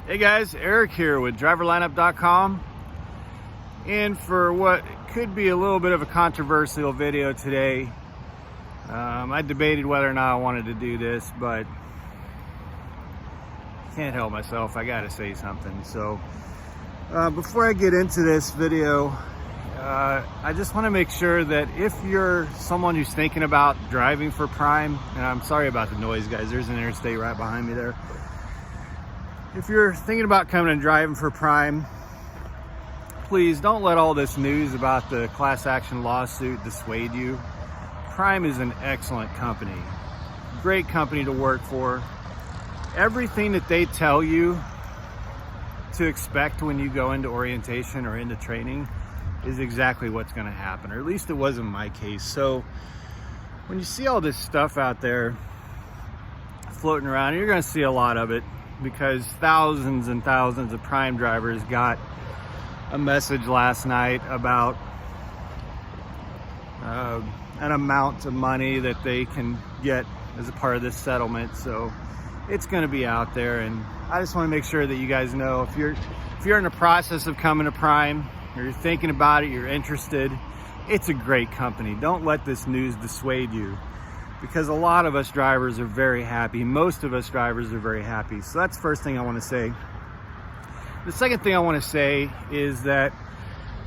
Hey guys, Eric here with driverlineup.com, and for what could be a little bit of a controversial video today. I debated whether or not I wanted to do this, but can't help myself. I gotta say something. So before I get into this video, I just want to make sure that if you're someone who's thinking about driving for Prime, and I'm sorry about the noise, guys, there's an interstate right behind me there. If you're thinking about coming and driving for Prime, please don't let all this news about the class action lawsuit dissuade you. Prime is an excellent company, great company to work for. Everything that they tell you to expect when you go into orientation or into training is exactly what's going to happen, or at least it was in my case. So when you see all this stuff out there floating around, you're going to see a lot of it, because thousands and thousands of Prime drivers got a message last night about an amount of money that they can get as a part of this settlement. So it's going to be out there, and I just want to make sure that you guys know, if you're in the process of coming to Prime, or you're thinking about it, you're interested, it's a great company. Don't let this news dissuade you, because a lot of us drivers are very happy. Most of us drivers are very happy. So that's the first thing I want to say. The second thing I want to say is that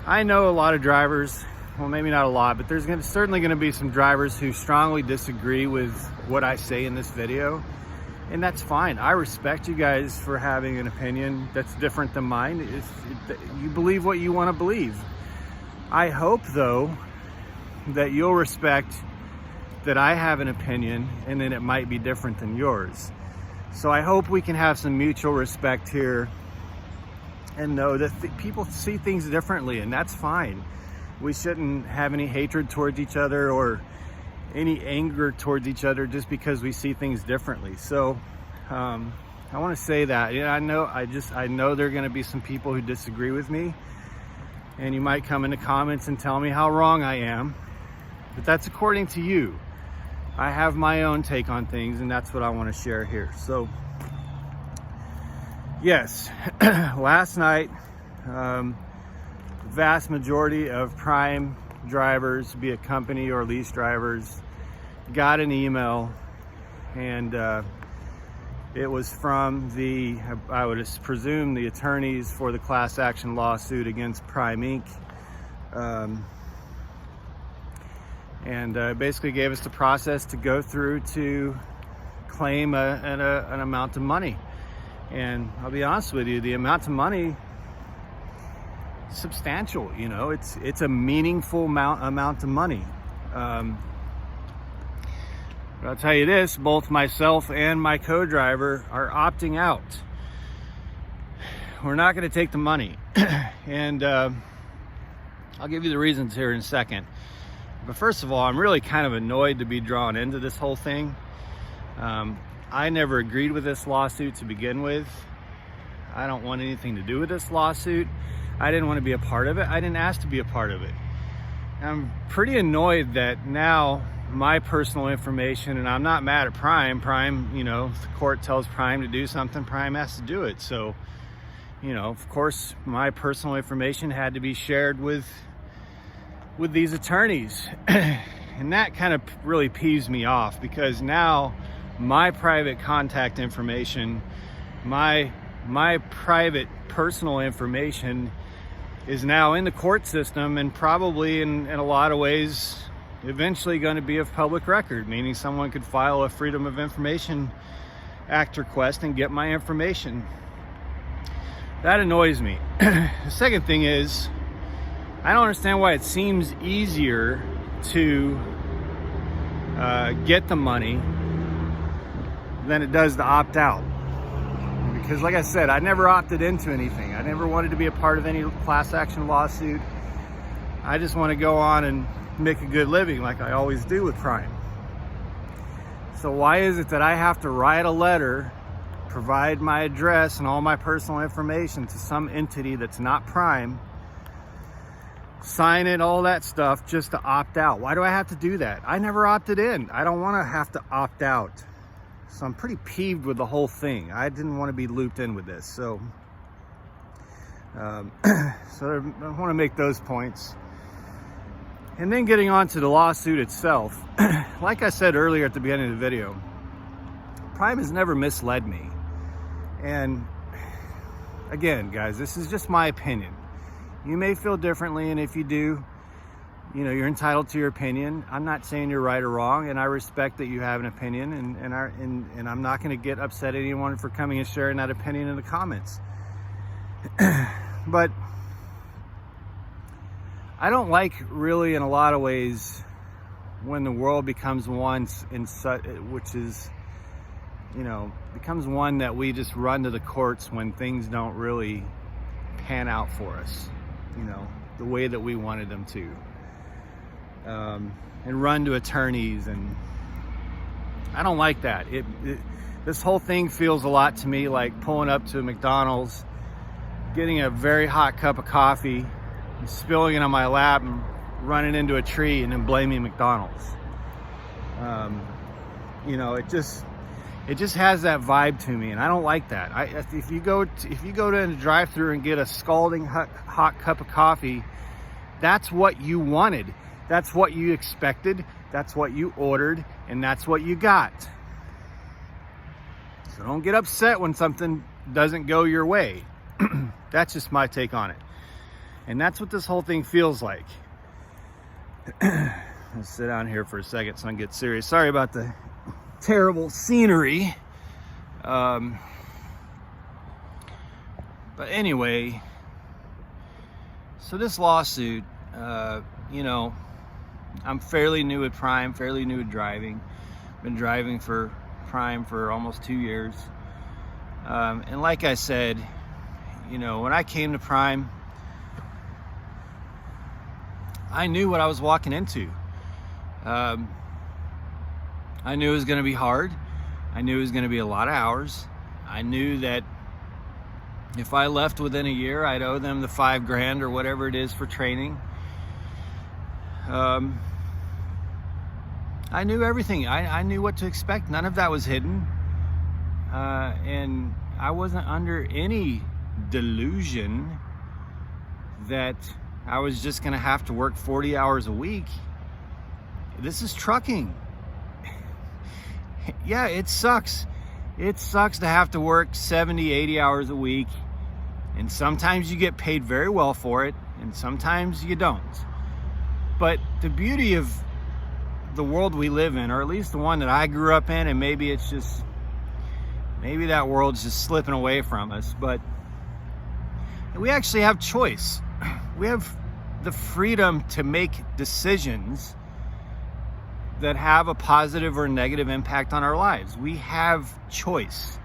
I know a lot of drivers, well, maybe not a lot, but there's certainly going to be some drivers who strongly disagree with what I say in this video. And that's fine. I respect you guys for having an opinion that's different than mine. You believe what you want to believe. I hope, though, that you'll respect that I have an opinion, and then it might be different than yours. So I hope we can have some mutual respect here and know that people see things differently, and that's fine. We shouldn't have any hatred towards each other or any anger towards each other just because we see things differently. So I want to say that. Yeah, I know there are going to be some people who disagree with me, and you might come in the comments and tell me how wrong I am, but that's according to you. I have my own take on things, and that's what I want to share here. So yes, last night, vast majority of Prime drivers, be it company or lease drivers, got an email, and it was from I would presume, the attorneys for the class action lawsuit against Prime Inc. And basically gave us the process to go through to claim an amount of money. And I'll be honest with you, the amount of money is substantial. You know, it's a meaningful amount of money. But I'll tell you this, both myself and my co-driver are opting out. We're not going to take the money. And I'll give you the reasons here in a second. But first of all, I'm really kind of annoyed to be drawn into this whole thing. I never agreed with this lawsuit to begin with. I don't want anything to do with this lawsuit. I didn't want to be a part of it. I didn't ask to be a part of it. I'm pretty annoyed that now my personal information, and I'm not mad at Prime, you know, if the court tells Prime to do something, Prime has to do it. So, you know, of course, my personal information had to be shared with these attorneys. And that kind of really peeves me off, because now my private contact information, my private personal information is now in the court system, and probably in a lot of ways eventually going to be of public record, meaning someone could file a Freedom of Information Act request and get my information. That annoys me. The second thing is, I don't understand why it seems easier to get the money than it does to opt out. Because like I said, I never opted into anything. I never wanted to be a part of any class action lawsuit. I just want to go on and make a good living like I always do with Prime. So why is it that I have to write a letter, provide my address and all my personal information to some entity that's not Prime, sign it, all that stuff, just to opt out? Why do I have to do that? I never opted in. I don't want to have to opt out. So I'm pretty peeved with the whole thing. I didn't want to be looped in with this. So, so I want to make those points. And then getting on to the lawsuit itself. Like I said earlier at the beginning of the video, Prime has never misled me. And again, guys, this is just my opinion. You may feel differently, and if you do, you know, you're entitled to your opinion. I'm not saying you're right or wrong, and I respect that you have an opinion, and I'm not going to get upset at anyone for coming and sharing that opinion in the comments. But I don't like, really, in a lot of ways, when the world becomes one which is, you know, becomes one that we just run to the courts when things don't really pan out for us, you know, the way that we wanted them to. And run to attorneys, and I don't like that. This whole thing feels a lot to me like pulling up to a McDonald's, getting a very hot cup of coffee, and spilling it on my lap and running into a tree and then blaming McDonald's. You know, it just has that vibe to me, and I don't like that. If you go to a drive-thru and get a scalding hot cup of coffee, that's what you wanted. That's what you expected. That's what you ordered, and that's what you got. So don't get upset when something doesn't go your way. That's just my take on it. And that's what this whole thing feels like. Let's sit down here for a second so I can get serious. Sorry about the terrible scenery. But anyway, so this lawsuit, you know, I'm fairly new at Prime, fairly new at driving. Been driving for Prime for almost 2 years. And like I said, you know, when I came to Prime, I knew what I was walking into. I knew it was going to be hard. I knew it was going to be a lot of hours. I knew that if I left within a year, I'd owe them the $5,000 or whatever it is for training. I knew everything. I knew what to expect. None of that was hidden. And I wasn't under any delusion that I was just going to have to work 40 hours a week. This is trucking. Yeah, it sucks. It sucks to have to work 70, 80 hours a week. And sometimes you get paid very well for it, and sometimes you don't. But the beauty of the world we live in, or at least the one that I grew up in, and maybe that world's just slipping away from us, but we actually have choice. We have the freedom to make decisions that have a positive or negative impact on our lives. We have choice.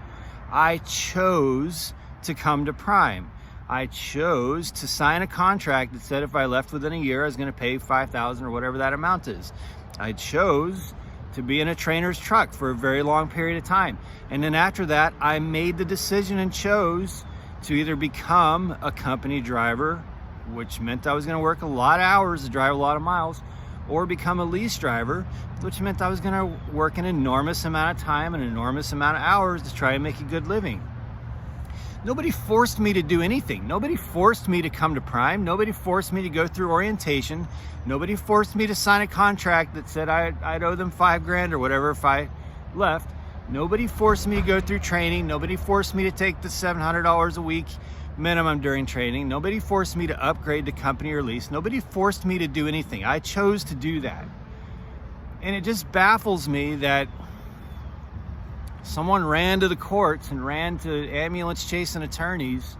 I chose to come to Prime. I chose to sign a contract that said if I left within a year, I was going to pay $5,000 or whatever that amount is. I chose to be in a trainer's truck for a very long period of time. And then after that, I made the decision and chose to either become a company driver, which meant I was going to work a lot of hours to drive a lot of miles, or become a lease driver, which meant I was going to work an enormous amount of time, an enormous amount of hours to try and make a good living. Nobody forced me to do anything. Nobody forced me to come to Prime. Nobody forced me to go through orientation. Nobody forced me to sign a contract that said I'd owe them $5,000 or whatever if I left. Nobody forced me to go through training. Nobody forced me to take the $700 a week minimum during training. Nobody forced me to upgrade to company or lease. Nobody forced me to do anything. I chose to do that. And it just baffles me that someone ran to the courts and ran to ambulance chasing attorneys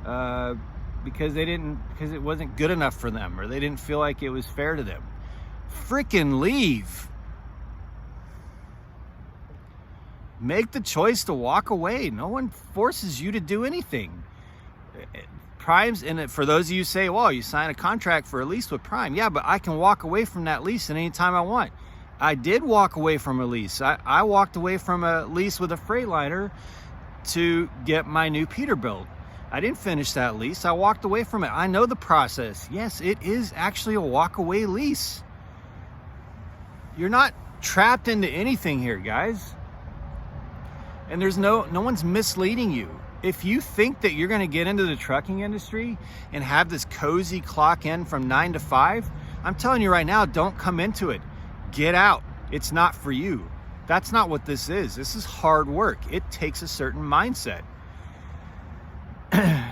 because it wasn't good enough for them, or they didn't feel like it was fair to them. Frickin' leave. Make the choice to walk away. No one forces you to do anything. Prime's in it. For those of you who say, well, you sign a contract for a lease with Prime. Yeah, but I can walk away from that lease at any time I want. I did walk away from a lease. I walked away from a lease with a Freightliner to get my new Peterbilt. I didn't finish that lease. I walked away from it. I know the process. Yes, it is actually a walk-away lease. You're not trapped into anything here, guys. And there's no one's misleading you. If you think that you're going to get into the trucking industry and have this cozy clock in from 9 to 5, I'm telling you right now, don't come into it. Get out. It's not for you. That's not what this is. This is hard work. It takes a certain mindset.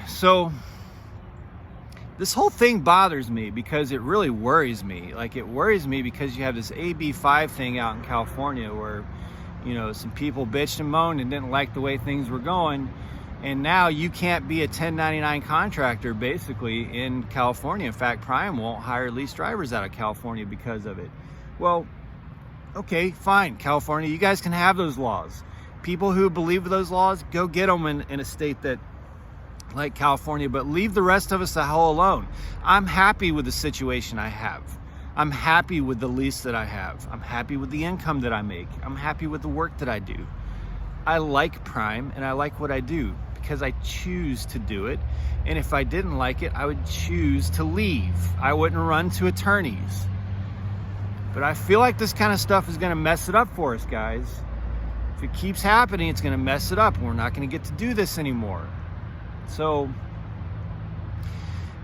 So this whole thing bothers me because it really worries me. Like, it worries me because you have this AB5 thing out in California where, you know, some people bitched and moaned and didn't like the way things were going. And now you can't be a 1099 contractor basically in California. In fact, Prime won't hire lease drivers out of California because of it. Well, okay, fine, California, you guys can have those laws. People who believe those laws, go get them in a state that like California, but leave the rest of us the hell alone. I'm happy with the situation I have. I'm happy with the lease that I have. I'm happy with the income that I make. I'm happy with the work that I do. I like Prime and I like what I do because I choose to do it. And if I didn't like it, I would choose to leave. I wouldn't run to attorneys. But I feel like this kind of stuff is going to mess it up for us, guys. If it keeps happening, it's going to mess it up. We're not going to get to do this anymore. So,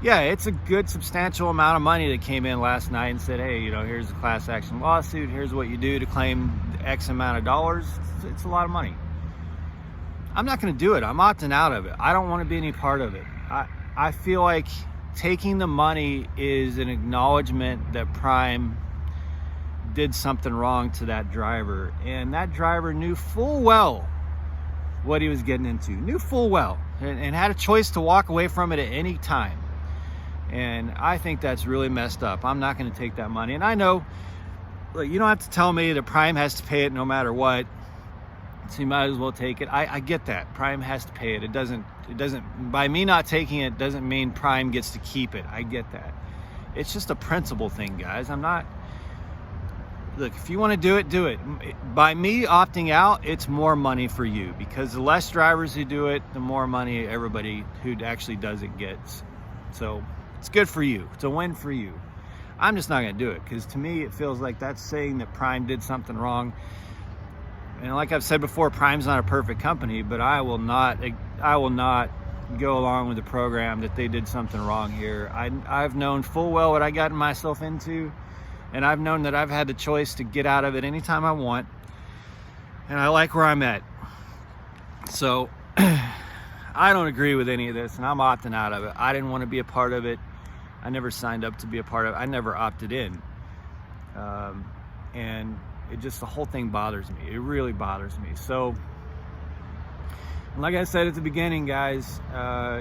yeah, it's a good substantial amount of money that came in last night and said, hey, you know, here's a class action lawsuit. Here's what you do to claim X amount of dollars. It's a lot of money. I'm not going to do it. I'm opting out of it. I don't want to be any part of it. I feel like taking the money is an acknowledgement that Prime did something wrong to that driver. And that driver knew full well what he was getting into. Knew full well. And had a choice to walk away from it at any time. And I think that's really messed up. I'm not going to take that money. And I know, look, you don't have to tell me that Prime has to pay it no matter what. So you might as well take it. I get that. Prime has to pay it. It doesn't, by me not taking it, doesn't mean Prime gets to keep it. I get that. It's just a principle thing, guys. I'm not, look, if you want to do it, do it. By me opting out, it's more money for you because the less drivers who do it, the more money everybody who actually does it gets. So it's good for you. It's a win for you. I'm just not going to do it because to me, it feels like that's saying that Prime did something wrong. And like I've said before, Prime's not a perfect company, but I will not go along with the program that they did something wrong here. I've known full well what I got myself into. And I've known that I've had the choice to get out of it anytime I want. And I like where I'm at. So I don't agree with any of this and I'm opting out of it. I didn't want to be a part of it. I never signed up to be a part of it. I never opted in. And it just, the whole thing bothers me. It really bothers me. So like I said at the beginning, guys,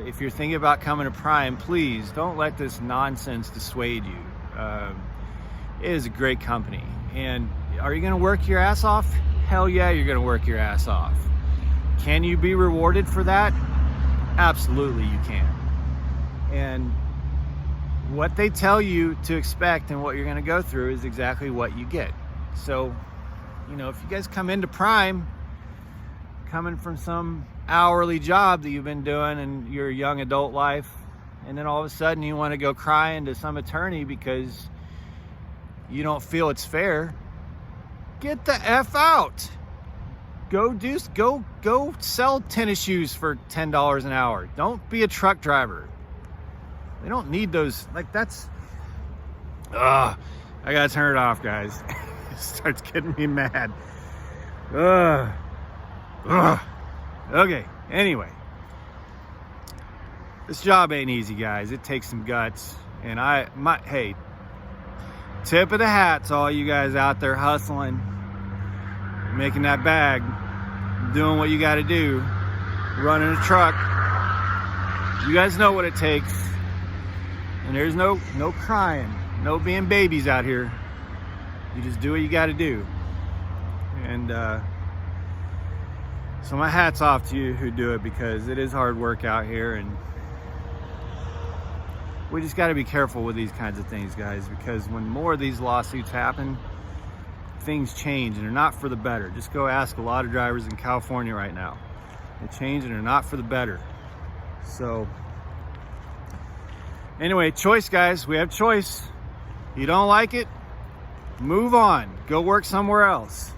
if you're thinking about coming to Prime, please don't let this nonsense dissuade you. It is a great company. And are you going to work your ass off? Hell yeah, you're going to work your ass off. Can you be rewarded for that? Absolutely you can. And what they tell you to expect and what you're going to go through is exactly what you get. So, you know, if you guys come into Prime coming from some hourly job that you've been doing in your young adult life, and then all of a sudden you want to go crying to some attorney because you don't feel it's fair, get the F out. Go sell tennis shoes for $10 an hour. Don't be a truck driver. They don't need those. Like, that's, I gotta turn it off, guys. It starts getting me mad. Okay, anyway. This job ain't easy, guys. It takes some guts. And hey, tip of the hat to all you guys out there hustling, making that bag, doing what you got to do, running a truck. You guys know what it takes. And there's no crying, no being babies out here. You just do what you got to do. And so my hat's off to you who do it because it is hard work out here. And we just got to be careful with these kinds of things, guys, because when more of these lawsuits happen, things change and they're not for the better. Just go ask a lot of drivers in California right now. They change and they're not for the better. So anyway, choice, guys. We have choice. You don't like it, move on. Go work somewhere else.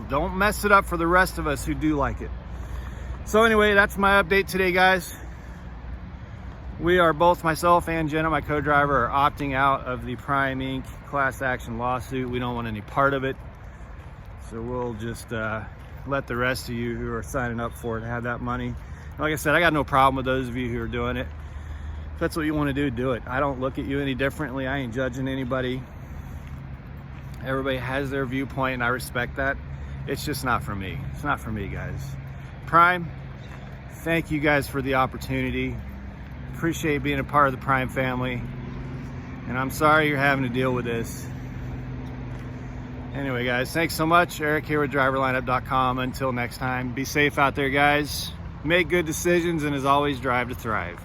don't mess it up for the rest of us who do like it. So anyway, that's my update today, guys. We are both, myself and Jenna, my co-driver, are opting out of the Prime Inc. class action lawsuit. We don't want any part of it. So we'll just let the rest of you who are signing up for it have that money. And like I said, I got no problem with those of you who are doing it. If that's what you want to do, do it. I don't look at you any differently. I ain't judging anybody. Everybody has their viewpoint and I respect that. It's just not for me. It's not for me, guys. Prime, thank you guys for the opportunity. Appreciate being a part of the Prime family. And I'm sorry you're having to deal with this. Anyway, guys, thanks so much. Eric here with driverlineup.com. Until next time, be safe out there, guys. Make good decisions, and as always, drive to thrive.